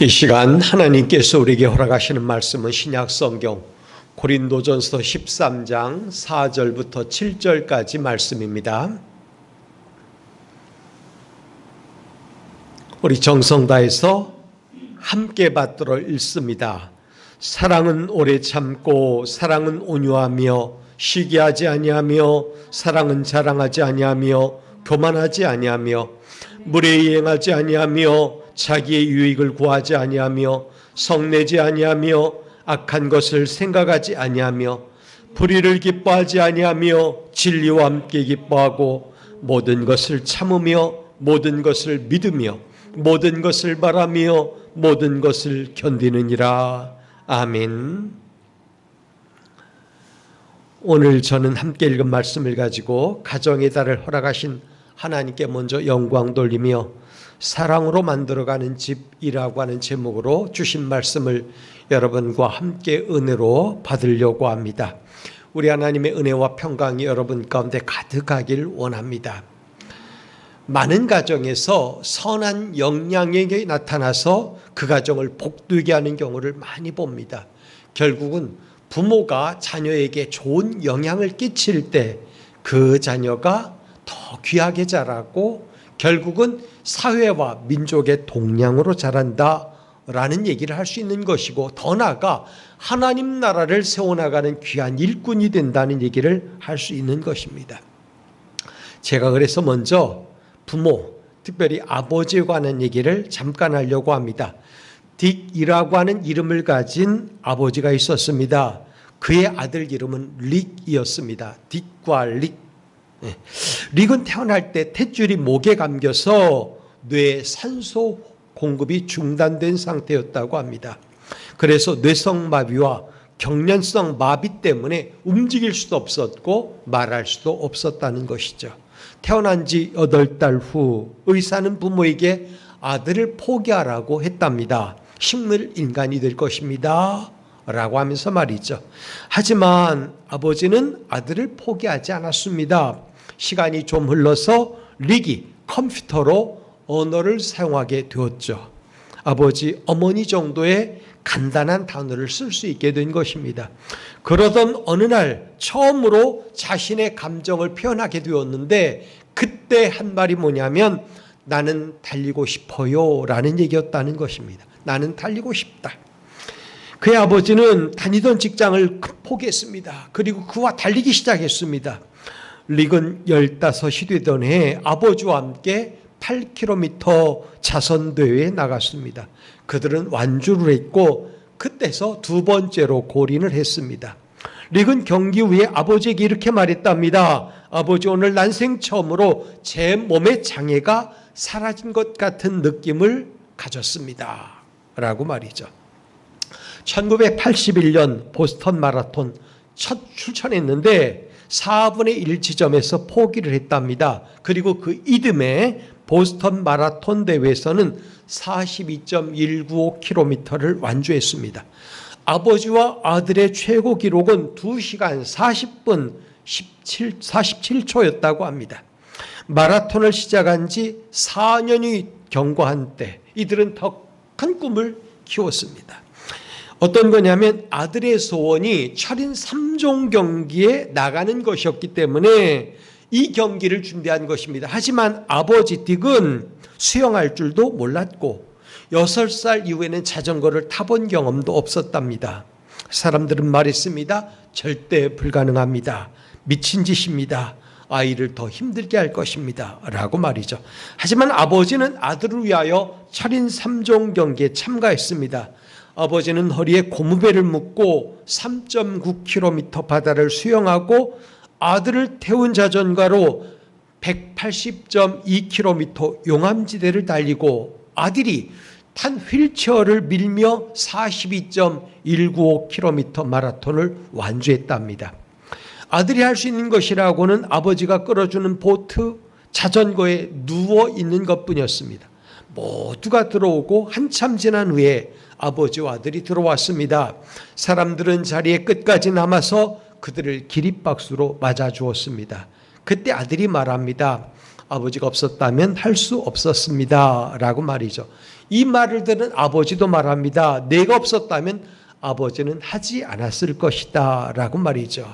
이 시간 하나님께서 우리에게 허락하시는 말씀은 신약성경 고린도전서 13장 4절부터 7절까지 말씀입니다. 우리 정성 다해서 함께 받들어 읽습니다. 사랑은 오래 참고 사랑은 온유하며 시기하지 아니하며 사랑은 자랑하지 아니하며 교만하지 아니하며 물에 행하지 아니하며 자기의 유익을 구하지 아니하며 성내지 아니하며 악한 것을 생각하지 아니하며 불의를 기뻐하지 아니하며 진리와 함께 기뻐하고 모든 것을 참으며 모든 것을 믿으며 모든 것을 바라며 모든 것을 견디느니라. 아멘. 오늘 저는 함께 읽은 말씀을 가지고 가정의 달을 허락하신 하나님께 먼저 영광 돌리며 사랑으로 만들어가는 집이라고 하는 제목으로 주신 말씀을 여러분과 함께 은혜로 받으려고 합니다. 우리 하나님의 은혜와 평강이 여러분 가운데 가득하길 원합니다. 많은 가정에서 선한 영향력이 나타나서 그 가정을 복되게 하는 경우를 많이 봅니다. 결국은 부모가 자녀에게 좋은 영향을 끼칠 때 그 자녀가 더 귀하게 자라고 결국은 사회와 민족의 동량으로 자란다라는 얘기를 할 수 있는 것이고, 더 나아가 하나님 나라를 세워나가는 귀한 일꾼이 된다는 얘기를 할 수 있는 것입니다. 제가 그래서 먼저 부모, 특별히 아버지에 관한 얘기를 잠깐 하려고 합니다. 딕이라고 하는 이름을 가진 아버지가 있었습니다. 그의 아들 이름은 릭이었습니다. 딕과 릭. 릭은 태어날 때 탯줄이 목에 감겨서 뇌에 산소 공급이 중단된 상태였다고 합니다. 그래서 뇌성마비와 경련성 마비 때문에 움직일 수도 없었고 말할 수도 없었다는 것이죠. 태어난 지 8달 후 의사는 부모에게 아들을 포기하라고 했답니다. 식물 인간이 될 것입니다 라고 하면서 말이죠. 하지만 아버지는 아들을 포기하지 않았습니다. 시간이 좀 흘러서 릭이 컴퓨터로 언어를 사용하게 되었죠. 아버지, 어머니 정도의 간단한 단어를 쓸 수 있게 된 것입니다. 그러던 어느 날 처음으로 자신의 감정을 표현하게 되었는데, 그때 한 말이 뭐냐면 나는 달리고 싶어요 라는 얘기였다는 것입니다. 나는 달리고 싶다. 그의 아버지는 다니던 직장을 포기했습니다. 그리고 그와 달리기 시작했습니다. 릭은 15이 되던 해에 아버지와 함께 8km 자선대회에 나갔습니다. 그들은 완주를 했고 그때서 두 번째로 골인을 했습니다. 릭은 경기 후에 아버지에게 이렇게 말했답니다. 아버지, 오늘 난생 처음으로 제 몸의 장애가 사라진 것 같은 느낌을 가졌습니다 라고 말이죠. 1981년 보스턴 마라톤 첫 출전했는데 4분의 1 지점에서 포기를 했답니다. 그리고 그 이듬해 보스턴 마라톤 대회에서는 42.195km를 완주했습니다. 아버지와 아들의 최고 기록은 2시간 40분 47초였다고 합니다. 마라톤을 시작한 지 4년이 경과한 때 이들은 더 큰 꿈을 키웠습니다. 어떤 거냐면 아들의 소원이 철인 3종 경기에 나가는 것이었기 때문에 이 경기를 준비한 것입니다. 하지만 아버지 딕은 수영할 줄도 몰랐고 6살 이후에는 자전거를 타본 경험도 없었답니다. 사람들은 말했습니다. 절대 불가능합니다. 미친 짓입니다. 아이를 더 힘들게 할 것입니다 라고 말이죠. 하지만 아버지는 아들을 위하여 철인 3종 경기에 참가했습니다. 아버지는 허리에 고무배를 묶고 3.9km 바다를 수영하고 아들을 태운 자전거로 180.2km 용암지대를 달리고 아들이 탄 휠체어를 밀며 42.195km 마라톤을 완주했답니다. 아들이 할 수 있는 것이라고는 아버지가 끌어주는 보트, 자전거에 누워있는 것뿐이었습니다. 모두가 들어오고 한참 지난 후에 아버지와 아들이 들어왔습니다. 사람들은 자리의 끝까지 남아서 그들을 기립박수로 맞아주었습니다. 그때 아들이 말합니다. 아버지가 없었다면 할 수 없었습니다 라고 말이죠. 이 말을 들은 아버지도 말합니다. 내가 없었다면 아버지는 하지 않았을 것이다 라고 말이죠.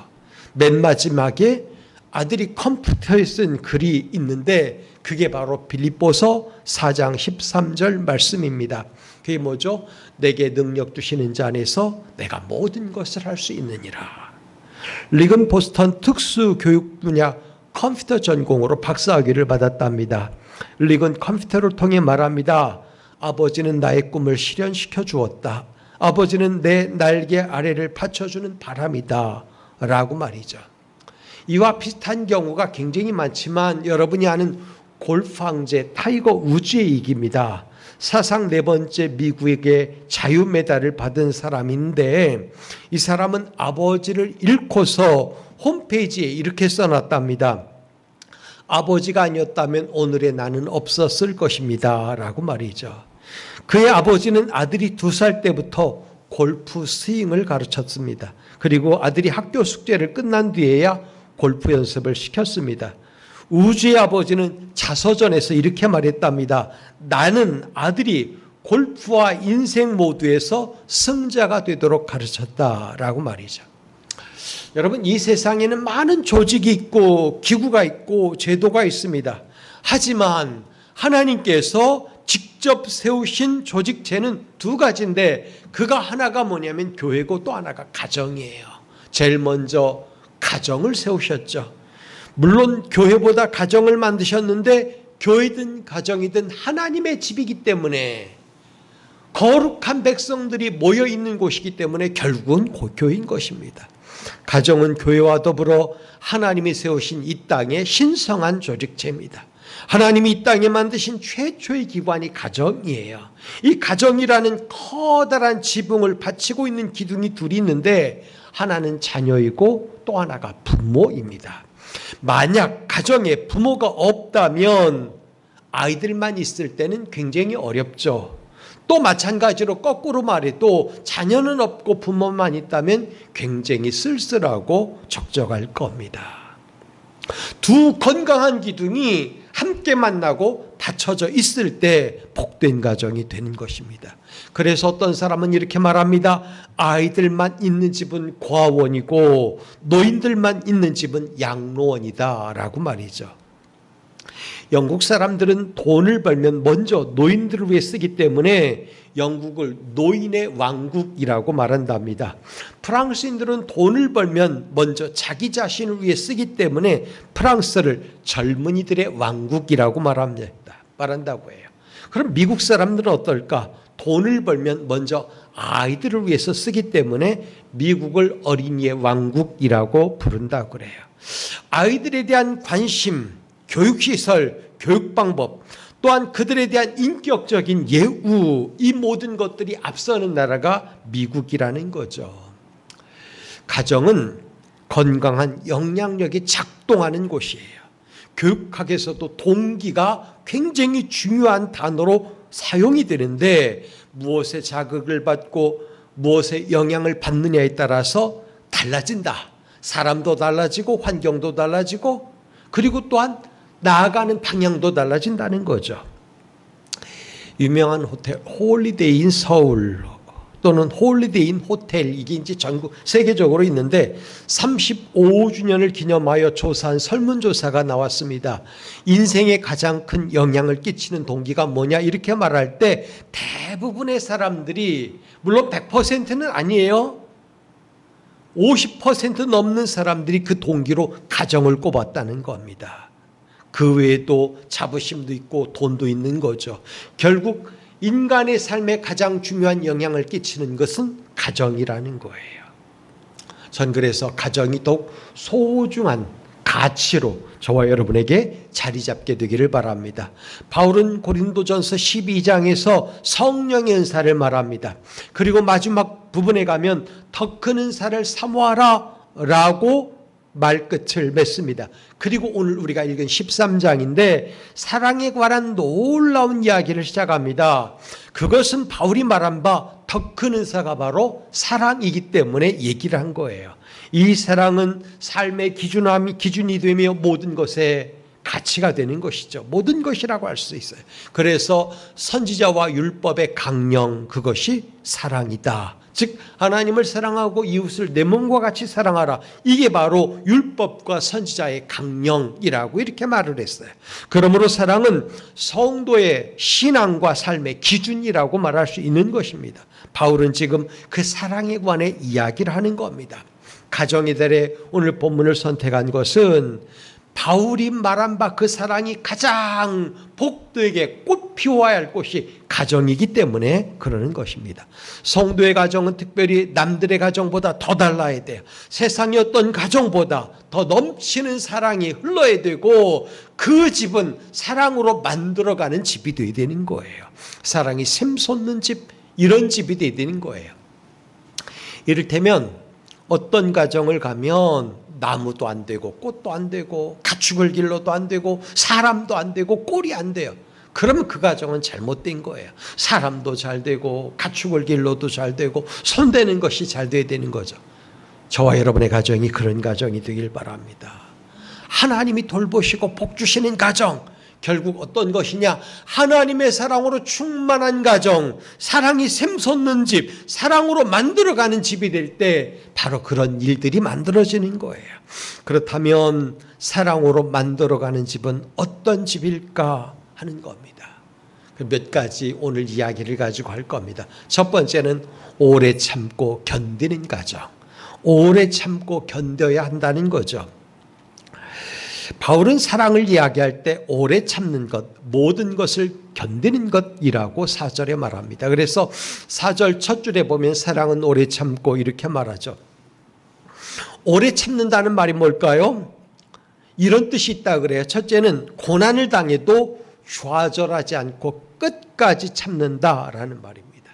맨 마지막에 아들이 컴퓨터에 쓴 글이 있는데 그게 바로 빌립보서 4장 13절 말씀입니다. 그게 뭐죠? 내게 능력 주시는 자 안에서 내가 모든 것을 할 수 있느니라. 리건 보스턴 특수교육 분야 컴퓨터 전공으로 박사학위를 받았답니다. 리건 컴퓨터를 통해 말합니다. 아버지는 나의 꿈을 실현시켜 주었다. 아버지는 내 날개 아래를 받쳐주는 바람이다 라고 말이죠. 이와 비슷한 경우가 굉장히 많지만 여러분이 아는 골프 황제 타이거 우즈의 얘기입니다. 사상 4번째 미국에게 자유메달을 받은 사람인데 이 사람은 아버지를 잃고서 홈페이지에 이렇게 써놨답니다. 아버지가 아니었다면 오늘의 나는 없었을 것입니다 라고 말이죠. 그의 아버지는 아들이 2살 때부터 골프 스윙을 가르쳤습니다. 그리고 아들이 학교 숙제를 끝난 뒤에야 골프 연습을 시켰습니다. 우주의 아버지는 자서전에서 이렇게 말했답니다. 나는 아들이 골프와 인생 모두에서 승자가 되도록 가르쳤다라고 말이죠. 여러분, 이 세상에는 많은 조직이 있고 기구가 있고 제도가 있습니다. 하지만 하나님께서 직접 세우신 조직체는 2가지인데 그가 하나가 뭐냐면 교회고 또 하나가 가정이에요. 제일 먼저 가정을 세우셨죠. 물론 교회보다 가정을 만드셨는데 교회든 가정이든 하나님의 집이기 때문에 거룩한 백성들이 모여 있는 곳이기 때문에 결국은 교회인 것입니다. 가정은 교회와 더불어 하나님이 세우신 이 땅의 신성한 조직체입니다. 하나님이 이 땅에 만드신 최초의 기관이 가정이에요. 이 가정이라는 커다란 지붕을 받치고 있는 기둥이 2이 있는데 하나는 자녀이고 또 하나가 부모입니다. 만약 가정에 부모가 없다면 아이들만 있을 때는 굉장히 어렵죠. 또 마찬가지로 거꾸로 말해도 자녀는 없고 부모만 있다면 굉장히 쓸쓸하고 적적할 겁니다. 2 건강한 기둥이 함께 만나고 받쳐져 있을 때 복된 가정이 되는 것입니다. 그래서 어떤 사람은 이렇게 말합니다. 아이들만 있는 집은 고아원이고 노인들만 있는 집은 양로원이다 라고 말이죠. 영국 사람들은 돈을 벌면 먼저 노인들을 위해 쓰기 때문에 영국을 노인의 왕국이라고 말한답니다. 프랑스인들은 돈을 벌면 먼저 자기 자신을 위해 쓰기 때문에 프랑스를 젊은이들의 왕국이라고 말한다고 해요. 그럼 미국 사람들은 어떨까? 돈을 벌면 먼저 아이들을 위해서 쓰기 때문에 미국을 어린이의 왕국이라고 부른다고 그래요. 아이들에 대한 관심, 교육시설, 교육방법, 또한 그들에 대한 인격적인 예우, 이 모든 것들이 앞서는 나라가 미국이라는 거죠. 가정은 건강한 영향력이 작동하는 곳이에요. 교육학에서도 동기가 굉장히 중요한 단어로 사용이 되는데 무엇에 자극을 받고 무엇에 영향을 받느냐에 따라서 달라진다. 사람도 달라지고 환경도 달라지고 그리고 또한 나아가는 방향도 달라진다는 거죠. 유명한 호텔 홀리데이 인 서울 또는 홀리데이 인 호텔, 이게 이제 전국 세계적으로 있는데 35주년을 기념하여 조사한 설문조사가 나왔습니다. 인생에 가장 큰 영향을 끼치는 동기가 뭐냐 이렇게 말할 때 대부분의 사람들이, 물론 100%는 아니에요, 50% 넘는 사람들이 그 동기로 가정을 꼽았다는 겁니다. 그 외에도 자부심도 있고 돈도 있는 거죠. 결국 인간의 삶에 가장 중요한 영향을 끼치는 것은 가정이라는 거예요. 전 그래서 가정이 더욱 소중한 가치로 저와 여러분에게 자리 잡게 되기를 바랍니다. 바울은 고린도전서 12장에서 성령의 은사를 말합니다. 그리고 마지막 부분에 가면 더 큰 은사를 사모하라 라고 말끝을 맺습니다. 그리고 오늘 우리가 읽은 13장인데 사랑에 관한 놀라운 이야기를 시작합니다. 그것은 바울이 말한 바 더 큰 은사가 바로 사랑이기 때문에 얘기를 한 거예요. 이 사랑은 삶의 기준이 되며 모든 것에 가치가 되는 것이죠. 모든 것이라고 할 수 있어요. 그래서 선지자와 율법의 강령, 그것이 사랑이다. 즉 하나님을 사랑하고 이웃을 내 몸과 같이 사랑하라. 이게 바로 율법과 선지자의 강령이라고 이렇게 말을 했어요. 그러므로 사랑은 성도의 신앙과 삶의 기준이라고 말할 수 있는 것입니다. 바울은 지금 그 사랑에 관해 이야기를 하는 겁니다. 가정의 달에 오늘 본문을 선택한 것은 바울이 말한 바 그 사랑이 가장 복되게 꽃피워야 할 곳이 가정이기 때문에 그러는 것입니다. 성도의 가정은 특별히 남들의 가정보다 더 달라야 돼요. 세상의 어떤 가정보다 더 넘치는 사랑이 흘러야 되고 그 집은 사랑으로 만들어가는 집이 되어야 되는 거예요. 사랑이 샘솟는 집, 이런 집이 되어야 되는 거예요. 이를테면 어떤 가정을 가면 나무도 안 되고 꽃도 안 되고 가축을 길러도 안 되고 사람도 안 되고 꼴이 안 돼요. 그러면 그 가정은 잘못된 거예요. 사람도 잘 되고 가축을 길러도 잘 되고 손대는 것이 잘 돼야 되는 거죠. 저와 여러분의 가정이 그런 가정이 되길 바랍니다. 하나님이 돌보시고 복 주시는 가정, 결국 어떤 것이냐? 하나님의 사랑으로 충만한 가정, 사랑이 샘솟는 집, 사랑으로 만들어가는 집이 될 때 바로 그런 일들이 만들어지는 거예요. 그렇다면 사랑으로 만들어가는 집은 어떤 집일까 하는 겁니다. 몇 가지 오늘 이야기를 가지고 할 겁니다. 첫 번째는 오래 참고 견디는 가정. 오래 참고 견뎌야 한다는 거죠. 바울은 사랑을 이야기할 때 오래 참는 것, 모든 것을 견디는 것이라고 4절에 말합니다. 그래서 4절 첫 줄에 보면 사랑은 오래 참고 이렇게 말하죠. 오래 참는다는 말이 뭘까요? 이런 뜻이 있다 그래요. 첫째는 고난을 당해도 좌절하지 않고 끝까지 참는다라는 말입니다.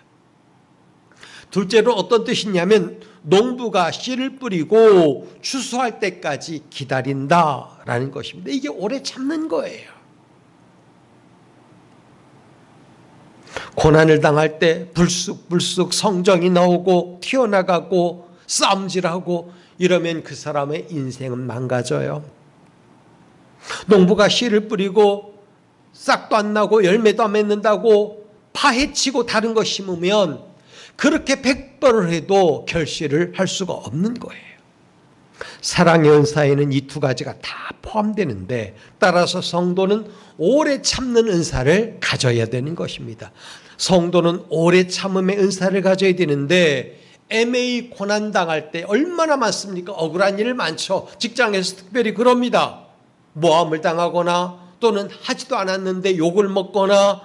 둘째로 어떤 뜻이냐면 농부가 씨를 뿌리고 추수할 때까지 기다린다라는 것입니다. 이게 오래 참는 거예요. 고난을 당할 때 불쑥불쑥 성정이 나오고 튀어나가고 싸움질하고 이러면 그 사람의 인생은 망가져요. 농부가 씨를 뿌리고 싹도 안 나고 열매도 안 맺는다고 파헤치고 다른 거 심으면 그렇게 100번을 해도 결실을 할 수가 없는 거예요. 사랑의 은사에는 이 두 가지가 다 포함되는데 따라서 성도는 오래 참는 은사를 가져야 되는 것입니다. 성도는 오래 참음의 은사를 가져야 되는데 애매히 고난당할 때 얼마나 많습니까? 억울한 일 많죠. 직장에서 특별히 그럽니다. 모함을 당하거나 또는 하지도 않았는데 욕을 먹거나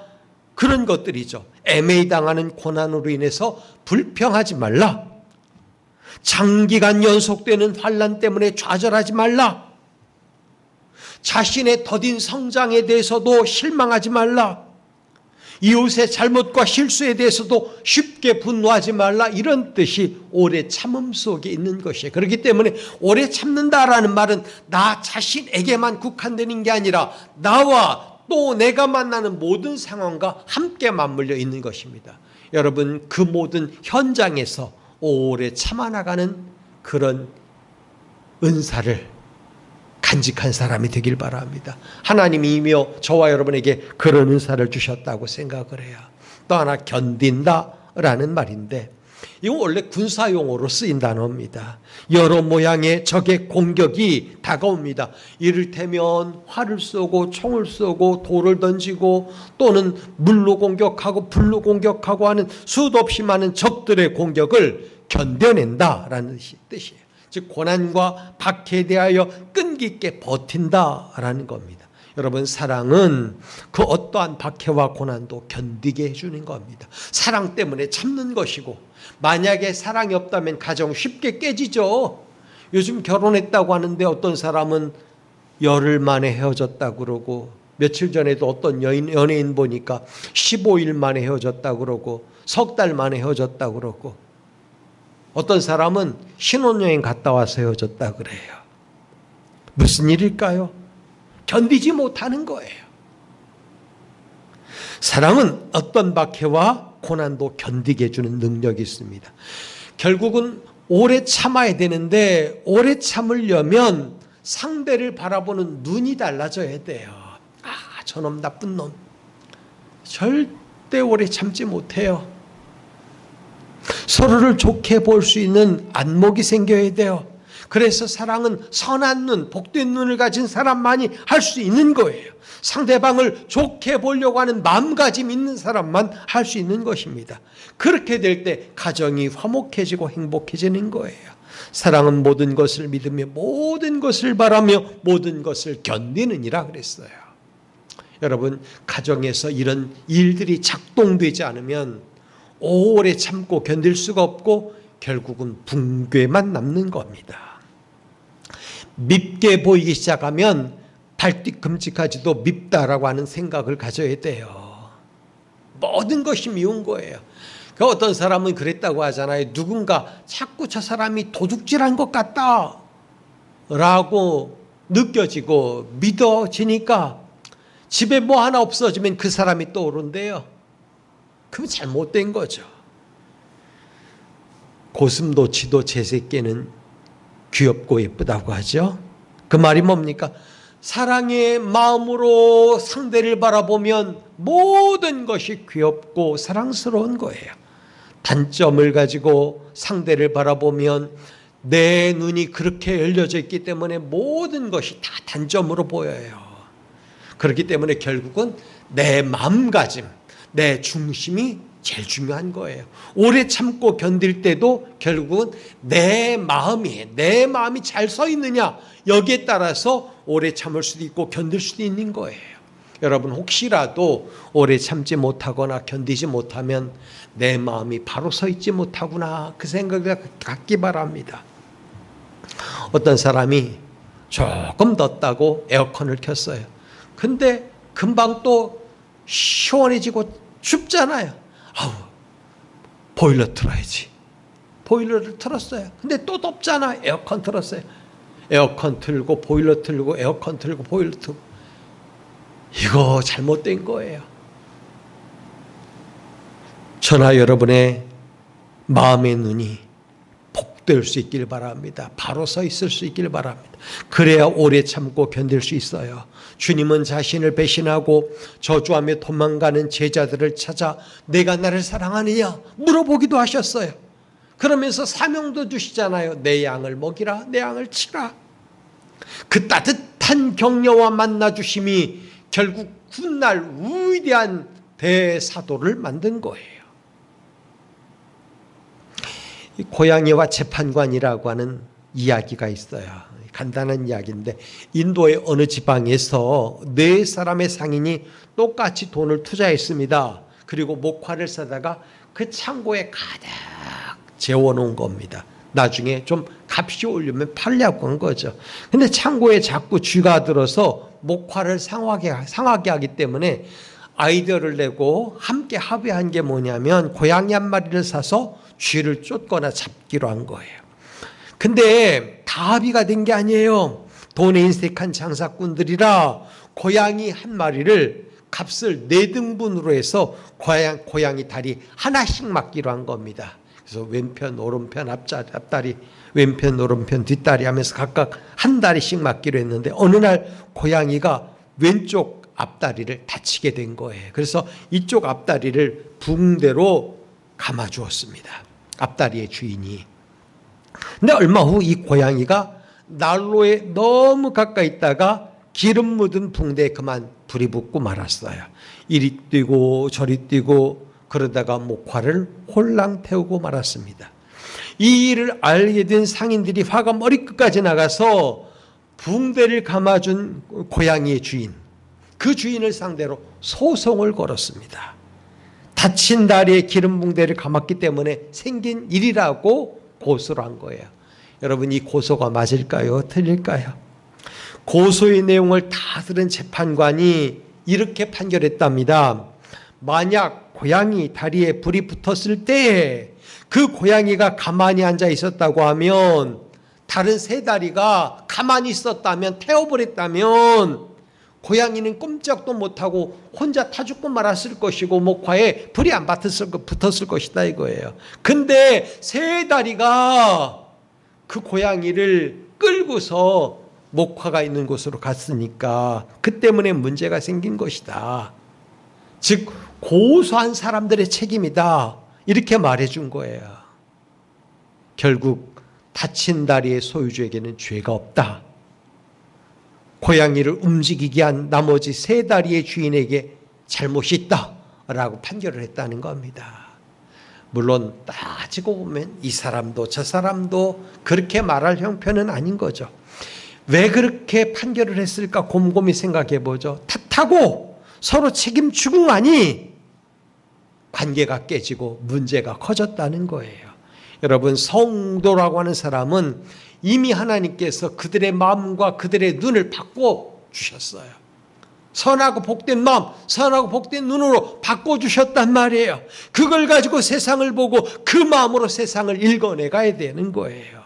그런 것들이죠. 애매히 당하는 고난으로 인해서 불평하지 말라. 장기간 연속되는 환난 때문에 좌절하지 말라. 자신의 더딘 성장에 대해서도 실망하지 말라. 이웃의 잘못과 실수에 대해서도 쉽게 분노하지 말라. 이런 뜻이 오래 참음 속에 있는 것이에요. 그렇기 때문에 오래 참는다라는 말은 나 자신에게만 국한되는 게 아니라 나와 또 내가 만나는 모든 상황과 함께 맞물려 있는 것입니다. 여러분, 그 모든 현장에서 오래 참아나가는 그런 은사를 간직한 사람이 되길 바랍니다. 하나님이 이미 저와 여러분에게 그런 은사를 주셨다고 생각을 해요. 또 하나 견딘다라는 말인데 이건 원래 군사용어로 쓰인 단어입니다. 여러 모양의 적의 공격이 다가옵니다. 이를테면 활을 쏘고 총을 쏘고 돌을 던지고 또는 물로 공격하고 불로 공격하고 하는 수도 없이 많은 적들의 공격을 견뎌낸다라는 뜻이에요. 즉 고난과 박해에 대하여 끈기 있게 버틴다라는 겁니다. 여러분, 사랑은 그 어떠한 박해와 고난도 견디게 해주는 겁니다. 사랑 때문에 참는 것이고, 만약에 사랑이 없다면 가정 쉽게 깨지죠. 요즘 결혼했다고 하는데 어떤 사람은 열흘 만에 헤어졌다고 그러고, 며칠 전에도 어떤 연예인 보니까 15일 만에 헤어졌다고 그러고, 석 달 만에 헤어졌다고 그러고, 어떤 사람은 신혼여행 갔다 와서 헤어졌다고 그래요. 무슨 일일까요? 견디지 못하는 거예요. 사랑은 어떤 박해와 고난도 견디게 해주는 능력이 있습니다. 결국은 오래 참아야 되는데 오래 참으려면 상대를 바라보는 눈이 달라져야 돼요. 아, 저놈 나쁜 놈. 절대 오래 참지 못해요. 서로를 좋게 볼 수 있는 안목이 생겨야 돼요. 그래서 사랑은 선한 눈, 복된 눈을 가진 사람만이 할 수 있는 거예요. 상대방을 좋게 보려고 하는 마음가짐 있는 사람만 할 수 있는 것입니다. 그렇게 될 때 가정이 화목해지고 행복해지는 거예요. 사랑은 모든 것을 믿으며 모든 것을 바라며 모든 것을 견디느니라 그랬어요. 여러분, 가정에서 이런 일들이 작동되지 않으면 오래 참고 견딜 수가 없고 결국은 붕괴만 남는 겁니다. 밉게 보이기 시작하면 발뒤꿈치까지도 밉다라고 하는 생각을 가져야 돼요. 모든 것이 미운 거예요. 어떤 사람은 그랬다고 하잖아요. 누군가 자꾸 저 사람이 도둑질한 것 같다 라고 느껴지고 믿어지니까 집에 뭐 하나 없어지면 그 사람이 떠오른대요. 그럼 잘못된 거죠. 고슴도치도 제 새끼는 귀엽고 예쁘다고 하죠. 그 말이 뭡니까? 사랑의 마음으로 상대를 바라보면 모든 것이 귀엽고 사랑스러운 거예요. 단점을 가지고 상대를 바라보면 내 눈이 그렇게 열려져 있기 때문에 모든 것이 다 단점으로 보여요. 그렇기 때문에 결국은 내 마음가짐, 내 중심이 제일 중요한 거예요. 오래 참고 견딜 때도 결국은 내 마음이 잘 서 있느냐, 여기에 따라서 오래 참을 수도 있고 견딜 수도 있는 거예요. 여러분, 혹시라도 오래 참지 못하거나 견디지 못하면 내 마음이 바로 서 있지 못하구나, 그 생각을 갖기 바랍니다. 어떤 사람이 조금 덥다고 에어컨을 켰어요. 근데 금방 또 시원해지고 춥잖아요. 아우, 보일러 틀어야지. 보일러를 틀었어요. 근데 또 덥잖아. 에어컨 틀었어요. 에어컨 틀고 보일러 틀고 에어컨 틀고 보일러 틀고. 이거 잘못된 거예요. 저나 여러분의 마음의 눈이 복될 수 있길 바랍니다. 바로 서 있을 수 있길 바랍니다. 그래야 오래 참고 견딜 수 있어요. 주님은 자신을 배신하고 저주하며 도망가는 제자들을 찾아 내가 나를 사랑하느냐 물어보기도 하셨어요. 그러면서 사명도 주시잖아요. 내 양을 먹이라, 내 양을 치라. 그 따뜻한 격려와 만나주심이 결국 훗날 위대한 대사도를 만든 거예요. 고양이와 재판관이라고 하는 이야기가 있어요. 간단한 이야기인데, 인도의 어느 지방에서 4사람의 상인이 똑같이 돈을 투자했습니다. 그리고 목화를 사다가 그 창고에 가득 재워놓은 겁니다. 나중에 좀 값이 오르면 팔려고 한 거죠. 근데 창고에 자꾸 쥐가 들어서 목화를 상하게 하기 때문에 아이디어를 내고 함께 합의한 게 뭐냐면 고양이 한 마리를 사서 쥐를 쫓거나 잡기로 한 거예요. 근데 다 합의가 된 게 아니에요. 돈에 인색한 장사꾼들이라 고양이 한 마리를 값을 4등분으로 해서 고양이 다리 하나씩 맡기로 한 겁니다. 그래서 왼편, 오른편, 앞다리, 왼편, 오른편, 뒷다리 하면서 각각 한 다리씩 맡기로 했는데 어느 날 고양이가 왼쪽 앞다리를 다치게 된 거예요. 그래서 이쪽 앞다리를 붕대로 감아주었습니다. 앞다리의 주인이. 근데 얼마 후 이 고양이가 난로에 너무 가까이 있다가 기름 묻은 붕대에 그만 불이 붙고 말았어요. 이리 뛰고 저리 뛰고 그러다가 목화를 홀랑 태우고 말았습니다. 이 일을 알게 된 상인들이 화가 머리끝까지 나가서 붕대를 감아준 고양이의 주인, 그 주인을 상대로 소송을 걸었습니다. 다친 다리에 기름 붕대를 감았기 때문에 생긴 일이라고 고소를 한 거예요. 여러분, 이 고소가 맞을까요? 틀릴까요? 고소의 내용을 다 들은 재판관이 이렇게 판결했답니다. 만약 고양이 다리에 불이 붙었을 때 그 고양이가 가만히 앉아 있었다고 하면, 다른 3다리가 가만히 있었다면, 태워버렸다면 고양이는 꼼짝도 못하고 혼자 타 죽고 말았을 것이고 목화에 불이 안 붙었을 것이다 이거예요. 근데 3다리가 그 고양이를 끌고서 목화가 있는 곳으로 갔으니까 그 때문에 문제가 생긴 것이다. 즉 고소한 사람들의 책임이다. 이렇게 말해준 거예요. 결국 다친 다리의 소유주에게는 죄가 없다. 고양이를 움직이게 한 나머지 세 다리의 주인에게 잘못이 있다 라고 판결을 했다는 겁니다. 물론 따지고 보면 이 사람도 저 사람도 그렇게 말할 형편은 아닌 거죠. 왜 그렇게 판결을 했을까 곰곰이 생각해 보죠. 탓하고 서로 책임 추궁하니 관계가 깨지고 문제가 커졌다는 거예요. 여러분, 성도라고 하는 사람은 이미 하나님께서 그들의 마음과 그들의 눈을 바꿔주셨어요. 선하고 복된 마음, 선하고 복된 눈으로 바꿔주셨단 말이에요. 그걸 가지고 세상을 보고 그 마음으로 세상을 읽어내가야 되는 거예요.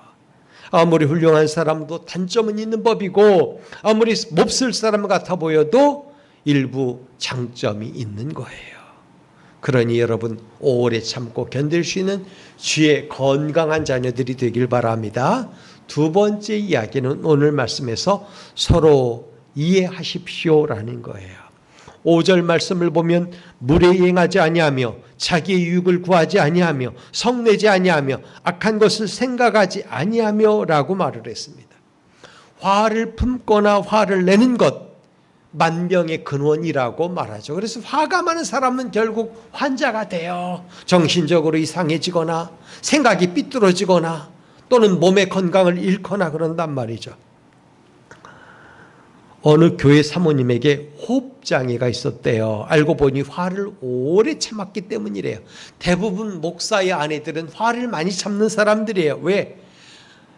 아무리 훌륭한 사람도 단점은 있는 법이고 아무리 몹쓸 사람 같아 보여도 일부 장점이 있는 거예요. 그러니 여러분, 오래 참고 견딜 수 있는 주의 건강한 자녀들이 되길 바랍니다. 두 번째 이야기는 오늘 말씀에서 서로 이해하십시오라는 거예요. 5절 말씀을 보면 물에 행하지 아니하며 자기의 유익을 구하지 아니하며 성내지 아니하며 악한 것을 생각하지 아니하며 라고 말을 했습니다. 화를 품거나 화를 내는 것, 만병의 근원이라고 말하죠. 그래서 화가 많은 사람은 결국 환자가 돼요. 정신적으로 이상해지거나 생각이 삐뚤어지거나 또는 몸의 건강을 잃거나 그런단 말이죠. 어느 교회 사모님에게 호흡장애가 있었대요. 알고 보니 화를 오래 참았기 때문이래요. 대부분 목사의 아내들은 화를 많이 참는 사람들이에요. 왜?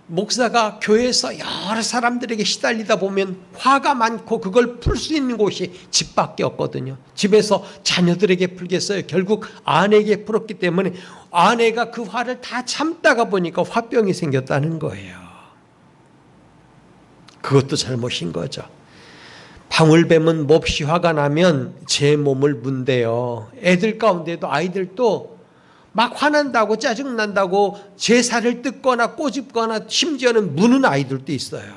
목사가 교회에서 여러 사람들에게 시달리다 보면 화가 많고 그걸 풀 수 있는 곳이 집밖에 없거든요. 집에서 자녀들에게 풀겠어요. 결국 아내에게 풀었기 때문에 아내가 그 화를 다 참다가 보니까 화병이 생겼다는 거예요. 그것도 잘못인 거죠. 방울뱀은 몹시 화가 나면 제 몸을 문대요. 애들 가운데도 아이들도 막 화난다고 짜증난다고 제 살을 뜯거나 꼬집거나 심지어는 무는 아이들도 있어요.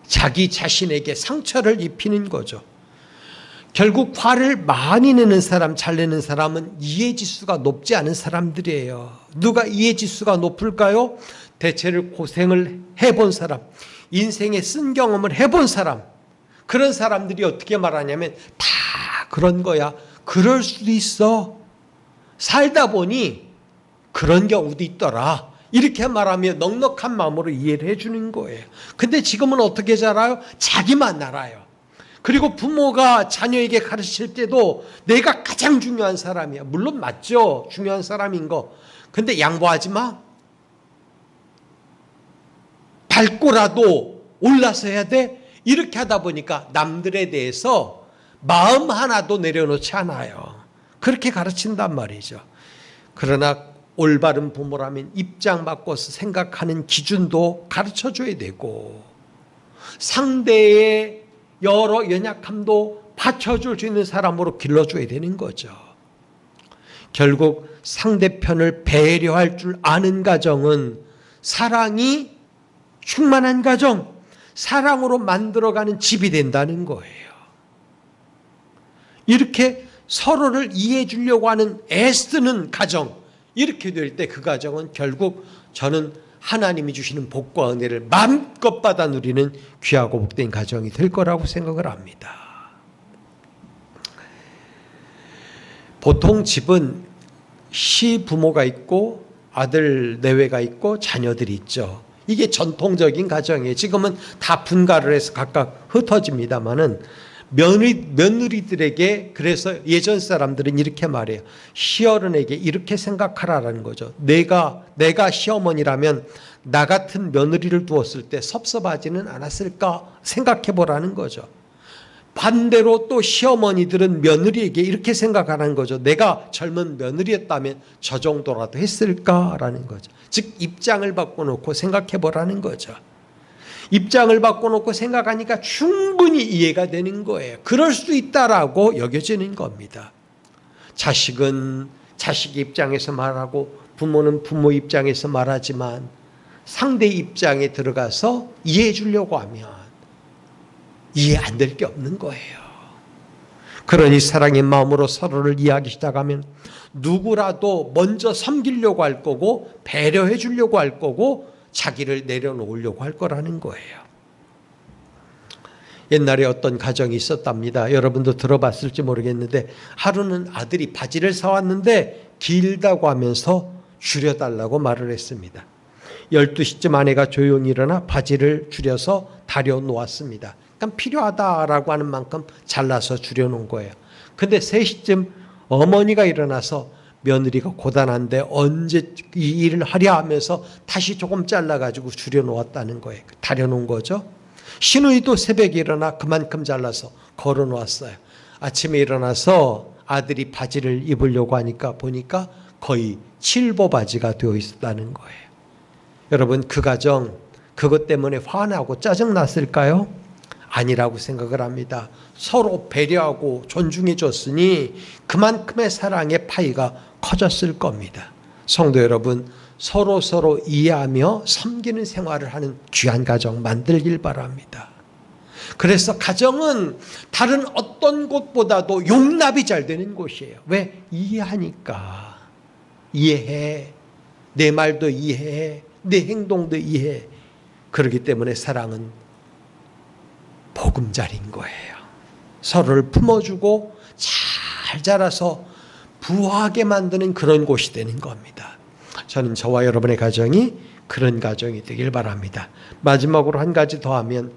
자기 자신에게 상처를 입히는 거죠. 결국 화를 많이 내는 사람, 잘 내는 사람은 이해지수가 높지 않은 사람들이에요. 누가 이해지수가 높을까요? 대체로 고생을 해본 사람, 인생에 쓴 경험을 해본 사람, 그런 사람들이 어떻게 말하냐면 다 그런 거야. 그럴 수도 있어. 살다 보니 그런 경우도 있더라. 이렇게 말하면 넉넉한 마음으로 이해를 해주는 거예요. 근데 지금은 어떻게 자라요? 자기만 알아요. 그리고 부모가 자녀에게 가르칠 때도 내가 가장 중요한 사람이야. 물론 맞죠. 중요한 사람인 거. 근데 양보하지 마. 밟고라도 올라서야 돼. 이렇게 하다 보니까 남들에 대해서 마음 하나도 내려놓지 않아요. 그렇게 가르친단 말이죠. 그러나 올바른 부모라면 입장 바꿔서 생각하는 기준도 가르쳐줘야 되고 상대의 여러 연약함도 받쳐줄 수 있는 사람으로 길러줘야 되는 거죠. 결국 상대편을 배려할 줄 아는 가정은 사랑이 충만한 가정, 사랑으로 만들어가는 집이 된다는 거예요. 이렇게 서로를 이해해 주려고 하는 애쓰는 가정, 이렇게 될 때 그 가정은 결국 저는 하나님이 주시는 복과 은혜를 마음껏 받아 누리는 귀하고 복된 가정이 될 거라고 생각을 합니다. 보통 집은 시부모가 있고 아들 내외가 있고 자녀들이 있죠. 이게 전통적인 가정이에요. 지금은 다 분가를 해서 각각 흩어집니다마는 며느리들에게 그래서 예전 사람들은 이렇게 말해요. 시어른에게 이렇게 생각하라는 거죠. 내가 시어머니라면 나 같은 며느리를 두었을 때 섭섭하지는 않았을까 생각해 보라는 거죠. 반대로 또 시어머니들은 며느리에게 이렇게 생각하는 거죠. 내가 젊은 며느리였다면 저 정도라도 했을까라는 거죠. 즉 입장을 바꿔놓고 생각해 보라는 거죠. 입장을 바꿔놓고 생각하니까 충분히 이해가 되는 거예요. 그럴 수 있다라고 여겨지는 겁니다. 자식은 자식 입장에서 말하고 부모는 부모 입장에서 말하지만 상대 입장에 들어가서 이해해 주려고 하면 이해 안 될 게 없는 거예요. 그러니 사랑의 마음으로 서로를 이해하기 시작하면 누구라도 먼저 섬기려고 할 거고 배려해 주려고 할 거고 자기를 내려놓으려고 할 거라는 거예요. 옛날에 어떤 가정이 있었답니다. 여러분도 들어봤을지 모르겠는데 하루는 아들이 바지를 사왔는데 길다고 하면서 줄여달라고 말을 했습니다. 12시쯤 아내가 조용히 일어나 바지를 줄여서 다려 놓았습니다. 그러니까 필요하다라고 하는 만큼 잘라서 줄여놓은 거예요. 근데 3시쯤 어머니가 일어나서 며느리가 고단한데 언제 이 일을 하랴 하면서 다시 조금 잘라가지고 줄여놓았다는 거예요. 다려놓은 거죠. 시누이도 새벽에 일어나 그만큼 잘라서 걸어놓았어요. 아침에 일어나서 아들이 바지를 입으려고 하니까 보니까 거의 7보 바지가 되어 있었다는 거예요. 여러분, 그 가정 그것 때문에 화나고 짜증났을까요? 아니라고 생각을 합니다. 서로 배려하고 존중해 줬으니 그만큼의 사랑의 파이가 커졌을 겁니다. 성도 여러분, 서로 이해하며 섬기는 생활을 하는 귀한 가정 만들길 바랍니다. 그래서 가정은 다른 어떤 곳보다도 용납이 잘 되는 곳이에요. 왜? 이해하니까. 이해해. 내 말도 이해해. 내 행동도 이해해. 그렇기 때문에 사랑은 보금자리인 거예요. 서로를 품어주고 잘 자라서 부하게 만드는 그런 곳이 되는 겁니다. 저는 저와 여러분의 가정이 그런 가정이 되길 바랍니다. 마지막으로 한 가지 더 하면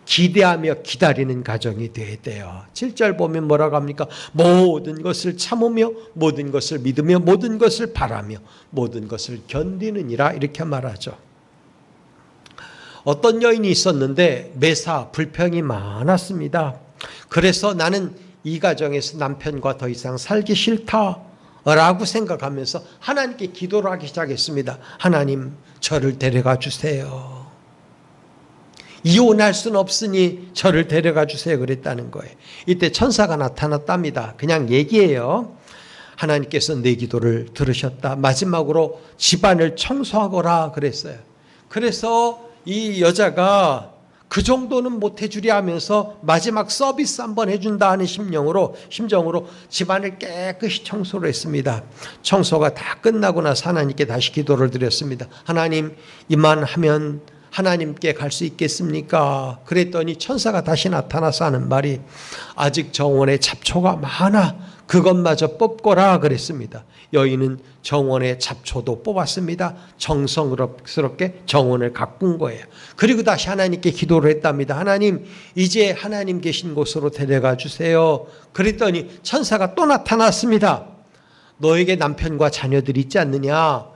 기대하며 기다리는 가정이 되어야 돼요. 7절 보면 뭐라고 합니까? 모든 것을 참으며 모든 것을 믿으며 모든 것을 바라며 모든 것을 견디느니라 이렇게 말하죠. 어떤 여인이 있었는데 매사 불평이 많았습니다. 그래서 나는 이 가정에서 남편과 더 이상 살기 싫다라고 생각하면서 하나님께 기도를 하기 시작했습니다. 하나님, 저를 데려가 주세요. 이혼할 수는 없으니 저를 데려가 주세요 그랬다는 거예요. 이때 천사가 나타났답니다. 그냥 얘기예요. 하나님께서 내 기도를 들으셨다. 마지막으로 집안을 청소하거라 그랬어요. 그래서 이 여자가 그 정도는 못 해주려 하면서 마지막 서비스 한번 해준다 하는 심정으로 집안을 깨끗이 청소를 했습니다. 청소가 다 끝나고 나서 하나님께 다시 기도를 드렸습니다. 하나님, 이만하면 하나님께 갈 수 있겠습니까? 그랬더니 천사가 다시 나타나서 하는 말이 아직 정원에 잡초가 많아. 그것마저 뽑거라 그랬습니다. 여인은 정원의 잡초도 뽑았습니다. 정성스럽게 정원을 가꾼 거예요. 그리고 다시 하나님께 기도를 했답니다. 하나님, 이제 하나님 계신 곳으로 데려가 주세요. 그랬더니 천사가 또 나타났습니다. 너에게 남편과 자녀들이 있지 않느냐?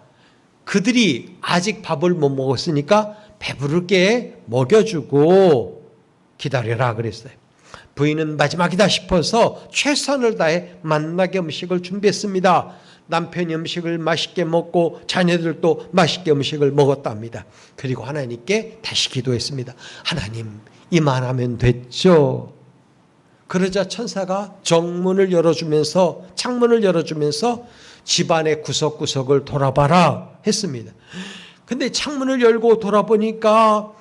그들이 아직 밥을 못 먹었으니까 배부르게 먹여주고 기다려라 그랬어요. 부인은 마지막이다 싶어서 최선을 다해 만나게 음식을 준비했습니다. 남편이 음식을 맛있게 먹고 자녀들도 맛있게 음식을 먹었답니다. 그리고 하나님께 다시 기도했습니다. 하나님, 이만하면 됐죠? 그러자 천사가 창문을 열어주면서 집안의 구석구석을 돌아봐라 했습니다. 근데 창문을 열고 돌아보니까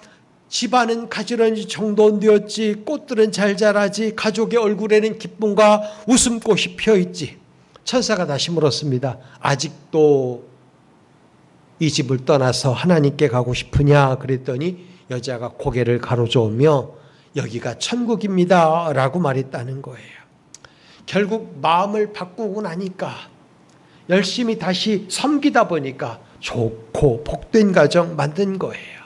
집안은 가지런히 정돈되었지, 꽃들은 잘 자라지, 가족의 얼굴에는 기쁨과 웃음꽃이 피어있지. 천사가 다시 물었습니다. 아직도 이 집을 떠나서 하나님께 가고 싶으냐? 그랬더니 여자가 고개를 가로저으며 여기가 천국입니다 라고 말했다는 거예요. 결국 마음을 바꾸고 나니까 열심히 다시 섬기다 보니까 좋고 복된 가정 만든 거예요.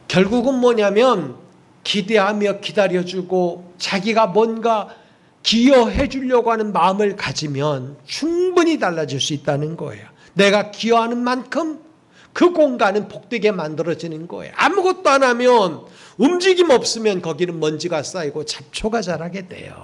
결국은 뭐냐면 기대하며 기다려주고 자기가 뭔가 기여해 주려고 하는 마음을 가지면 충분히 달라질 수 있다는 거예요. 내가 기여하는 만큼 그 공간은 복되게 만들어지는 거예요. 아무것도 안 하면, 움직임 없으면 거기는 먼지가 쌓이고 잡초가 자라게 돼요.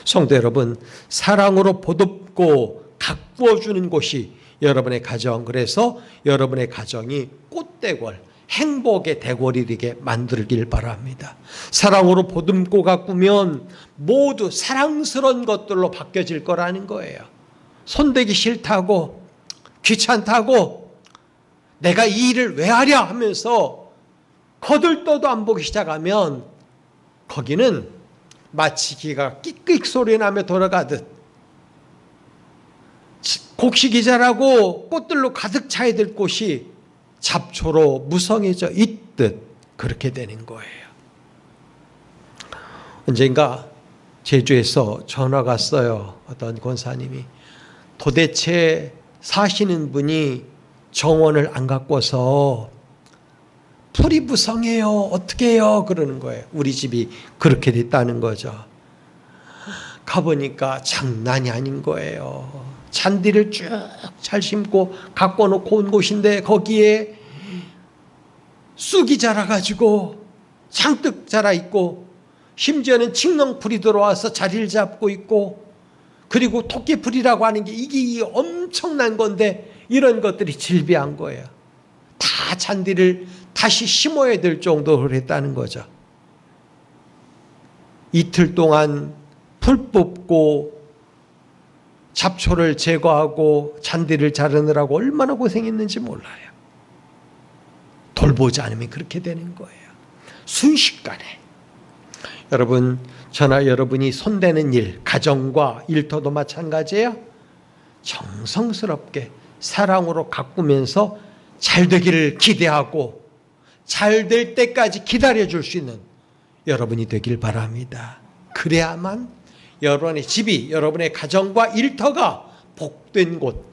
성도 여러분, 사랑으로 보듬고 가꾸어주는 곳이 여러분의 가정, 그래서 여러분의 가정이 꽃대궐, 행복의 대궐이 되게 만들길 바랍니다. 사랑으로 보듬고 가꾸면 모두 사랑스러운 것들로 바뀌어질 거라는 거예요. 손대기 싫다고 귀찮다고 내가 이 일을 왜 하랴 하면서 거들떠도 안 보기 시작하면 거기는 마치 기가 끽끽 소리 나며 돌아가듯 곡식이 자라고 꽃들로 가득 차야 될 곳이 잡초로 무성해져 있듯 그렇게 되는 거예요. 언젠가 제주에서 전화가 왔어요. 어떤 권사님이 도대체 사시는 분이 정원을 안 가꿔서 풀이 무성해요. 어떻게 해요? 그러는 거예요. 우리 집이 그렇게 됐다는 거죠. 가보니까 장난이 아닌 거예요. 잔디를 쭉 잘 심고 가꿔 놓고 온 곳인데 거기에 쑥이 자라가지고 장뜩 자라있고 심지어는 칡렁풀이 들어와서 자리를 잡고 있고 그리고 토끼풀이라고 하는 게 이게 엄청난 건데 이런 것들이 질비한 거예요. 다 잔디를 다시 심어야 될 정도로 했다는 거죠. 이틀 동안 풀 뽑고 잡초를 제거하고 잔디를 자르느라고 얼마나 고생했는지 몰라요. 돌보지 않으면 그렇게 되는 거예요. 순식간에. 여러분, 저나 여러분이 손대는 일, 가정과 일터도 마찬가지예요. 정성스럽게 사랑으로 가꾸면서 잘 되기를 기대하고 잘 될 때까지 기다려줄 수 있는 여러분이 되길 바랍니다. 그래야만 여러분의 집이, 여러분의 가정과 일터가 복된 곳,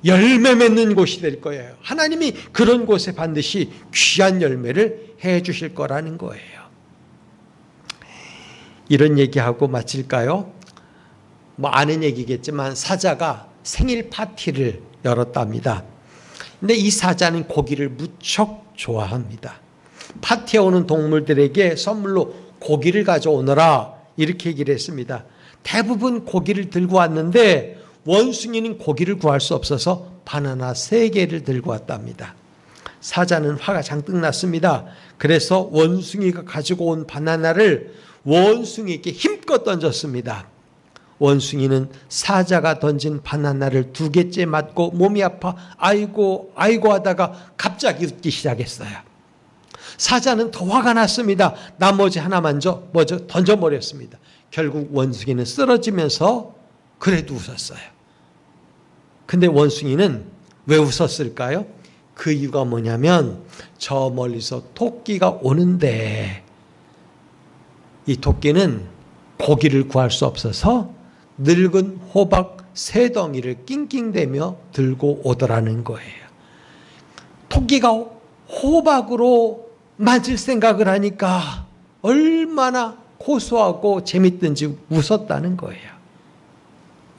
열매 맺는 곳이 될 거예요. 하나님이 그런 곳에 반드시 귀한 열매를 해 주실 거라는 거예요. 이런 얘기하고 마칠까요? 아는 얘기겠지만 사자가 생일 파티를 열었답니다. 근데 이 사자는 고기를 무척 좋아합니다. 파티에 오는 동물들에게 선물로 고기를 가져오너라 이렇게 얘기를 했습니다. 대부분 고기를 들고 왔는데 원숭이는 고기를 구할 수 없어서 바나나 3개를 들고 왔답니다. 사자는 화가 잔뜩 났습니다. 그래서 원숭이가 가지고 온 바나나를 원숭이에게 힘껏 던졌습니다. 원숭이는 사자가 던진 바나나를 2개째 맞고 몸이 아파 아이고 하다가 갑자기 웃기 시작했어요. 사자는 더 화가 났습니다. 나머지 하나 먼저 던져버렸습니다. 결국 원숭이는 쓰러지면서 그래도 웃었어요. 근데 원숭이는 왜 웃었을까요? 그 이유가 뭐냐면 저 멀리서 토끼가 오는데 이 토끼는 고기를 구할 수 없어서 늙은 호박 3덩이를 낑낑대며 들고 오더라는 거예요. 토끼가 호박으로 맞을 생각을 하니까 얼마나 고소하고 재밌든지 웃었다는 거예요.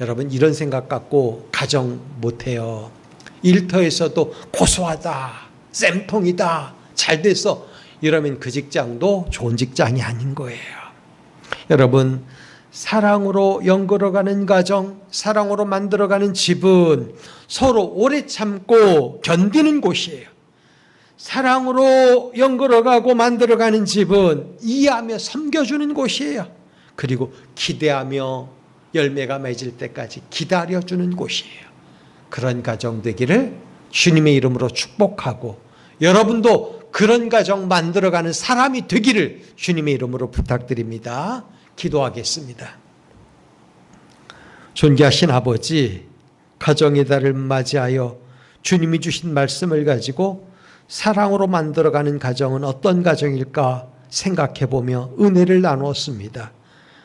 여러분, 이런 생각 갖고 가정 못해요. 일터에서도 고소하다, 쌤통이다, 잘 됐어 이러면 그 직장도 좋은 직장이 아닌 거예요. 여러분, 사랑으로 연걸어가는 가정, 사랑으로 만들어가는 집은 서로 오래 참고 견디는 곳이에요. 사랑으로 연걸어가고 만들어가는 집은 이해하며 섬겨주는 곳이에요. 그리고 기대하며 열매가 맺을 때까지 기다려주는 곳이에요. 그런 가정 되기를 주님의 이름으로 축복하고 여러분도 그런 가정 만들어가는 사람이 되기를 주님의 이름으로 부탁드립니다. 기도하겠습니다. 존귀하신 아버지, 가정의 달을 맞이하여 주님이 주신 말씀을 가지고 사랑으로 만들어가는 가정은 어떤 가정일까 생각해보며 은혜를 나누었습니다.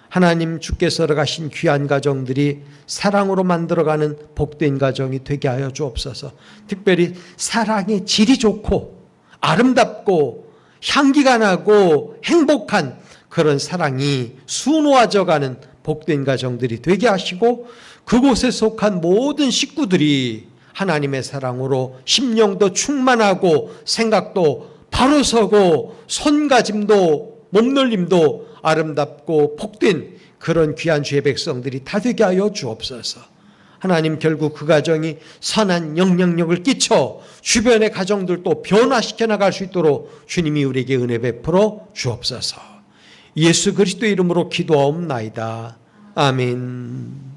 하나님, 주께서 가신 귀한 가정들이 사랑으로 만들어가는 복된 가정이 되게 하여 주옵소서. 특별히 사랑의 질이 좋고 아름답고 향기가 나고 행복한 그런 사랑이 수놓아져가는 복된 가정들이 되게 하시고 그곳에 속한 모든 식구들이 하나님의 사랑으로 심령도 충만하고 생각도 바로 서고 손가짐도 몸놀림도 아름답고 복된 그런 귀한 주의 백성들이 다 되게 하여 주옵소서. 하나님, 결국 그 가정이 선한 영향력을 끼쳐 주변의 가정들도 변화시켜 나갈 수 있도록 주님이 우리에게 은혜 베풀어 주옵소서. 예수 그리스도의 이름으로 기도하옵나이다. 아멘.